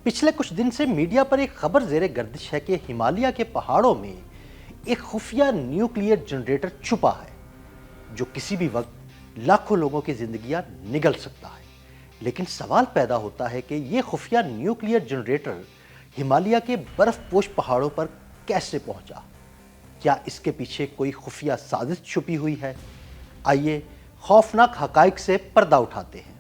پچھلے کچھ دن سے میڈیا پر ایک خبر زیر گردش ہے کہ ہمالیہ کے پہاڑوں میں ایک خفیہ نیوکلیئر جنریٹر چھپا ہے جو کسی بھی وقت لاکھوں لوگوں کی زندگیاں نگل سکتا ہے۔ لیکن سوال پیدا ہوتا ہے کہ یہ خفیہ نیوکلیئر جنریٹر ہمالیہ کے برف پوش پہاڑوں پر کیسے پہنچا؟ کیا اس کے پیچھے کوئی خفیہ سازش چھپی ہوئی ہے؟ آئیے خوفناک حقائق سے پردہ اٹھاتے ہیں۔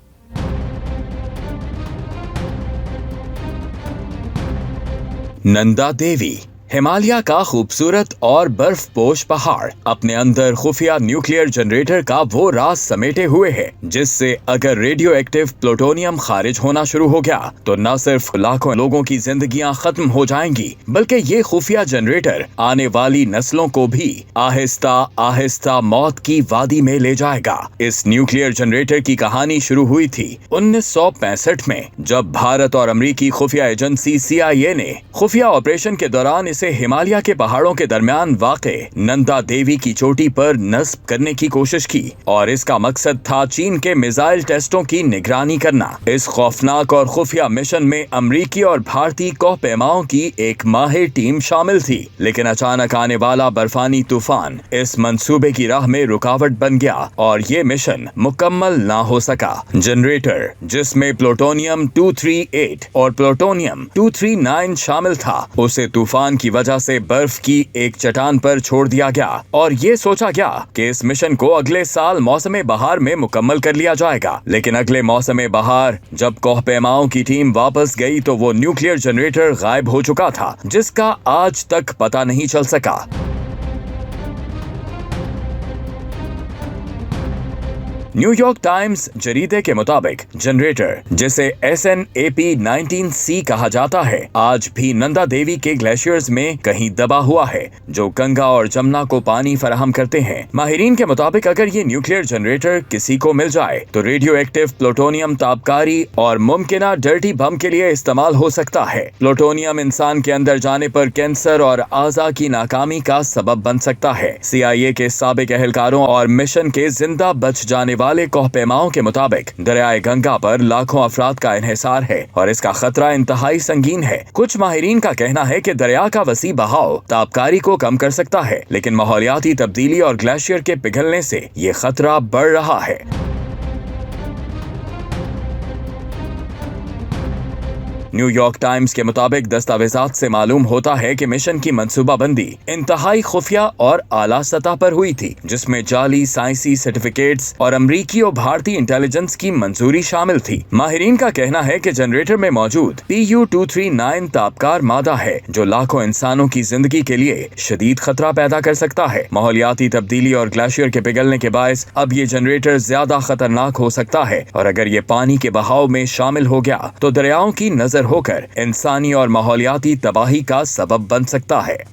نندا دیوی ہمالیہ کا خوبصورت اور برف پوش پہاڑ اپنے اندر خفیہ نیوکلیئر جنریٹر کا وہ راز سمیٹے ہوئے ہے جس سے اگر ریڈیو ایکٹیو پلوٹونیم خارج ہونا شروع ہو گیا تو نہ صرف لاکھوں لوگوں کی زندگیاں ختم ہو جائیں گی بلکہ یہ خفیہ جنریٹر آنے والی نسلوں کو بھی آہستہ آہستہ موت کی وادی میں لے جائے گا۔ اس نیوکلیئر جنریٹر کی کہانی شروع ہوئی تھی 1965 میں جب بھارت اور امریکی خفیہ ایجنسی CIA نے خفیہ آپریشن کے دوران اسے ہمالیہ کے پہاڑوں کے درمیان واقع نندا دیوی کی چوٹی پر نصب کرنے کی کوشش کی اور اس کا مقصد تھا چین کے میزائل ٹیسٹوں کی نگرانی کرنا۔ اس خوفناک اور خفیہ مشن میں امریکی اور بھارتی کوہ پیماؤں کی ایک ماہر ٹیم شامل تھی، لیکن اچانک آنے والا برفانی طوفان اس منصوبے کی راہ میں رکاوٹ بن گیا اور یہ مشن مکمل نہ ہو سکا۔ جنریٹر جس میں پلوٹونیم 238 اور پلوٹونیم 239 شامل تھا اسے طوفان کی وجہ سے برف کی ایک چٹان پر چھوڑ دیا گیا اور یہ سوچا گیا کہ اس مشن کو اگلے سال موسم بہار میں مکمل کر لیا جائے گا، لیکن اگلے موسم بہار جب کوہ پیماؤں کی ٹیم واپس گئی تو وہ نیوکلیئر جنریٹر غائب ہو چکا تھا جس کا آج تک پتہ نہیں چل سکا۔ نیو یارک ٹائمز جریدے کے مطابق جنریٹر جسے SNAP 19C کہا جاتا ہے آج بھی نندا دیوی کے گلیشیئرز میں کہیں دبا ہوا ہے جو گنگا اور جمنا کو پانی فراہم کرتے ہیں۔ ماہرین کے مطابق اگر یہ نیوکلیئر جنریٹر کسی کو مل جائے تو ریڈیو ایکٹیو پلوٹونیم تابکاری اور ممکنہ ڈرٹی بم کے لیے استعمال ہو سکتا ہے۔ پلوٹونیم انسان کے اندر جانے پر کینسر اور اعضاء کی ناکامی کا سبب بن سکتا ہے۔ CIA کے سابق اہلکاروں اور مشن کے زندہ بچ جانے والے کوہ پیماؤں کے مطابق دریائے گنگا پر لاکھوں افراد کا انحصار ہے اور اس کا خطرہ انتہائی سنگین ہے۔ کچھ ماہرین کا کہنا ہے کہ دریا کا وسیع بہاؤ تابکاری کو کم کر سکتا ہے، لیکن ماحولیاتی تبدیلی اور گلیشیئر کے پگھلنے سے یہ خطرہ بڑھ رہا ہے۔ نیو یارک ٹائمز کے مطابق دستاویزات سے معلوم ہوتا ہے کہ مشن کی منصوبہ بندی انتہائی خفیہ اور اعلیٰ سطح پر ہوئی تھی جس میں جعلی سائنسی سرٹیفکیٹس اور امریکی اور بھارتی انٹیلیجنس کی منظوری شامل تھی۔ ماہرین کا کہنا ہے کہ جنریٹر میں موجود PU239 تابکار مادہ ہے جو لاکھوں انسانوں کی زندگی کے لیے شدید خطرہ پیدا کر سکتا ہے۔ ماحولیاتی تبدیلی اور گلیشیئر کے پگھلنے کے باعث اب یہ جنریٹر زیادہ خطرناک ہو سکتا ہے اور اگر یہ پانی کے بہاؤ میں شامل ہو گیا تو دریاؤں کی نظر ہو کر انسانی اور ماحولیاتی تباہی کا سبب بن سکتا ہے۔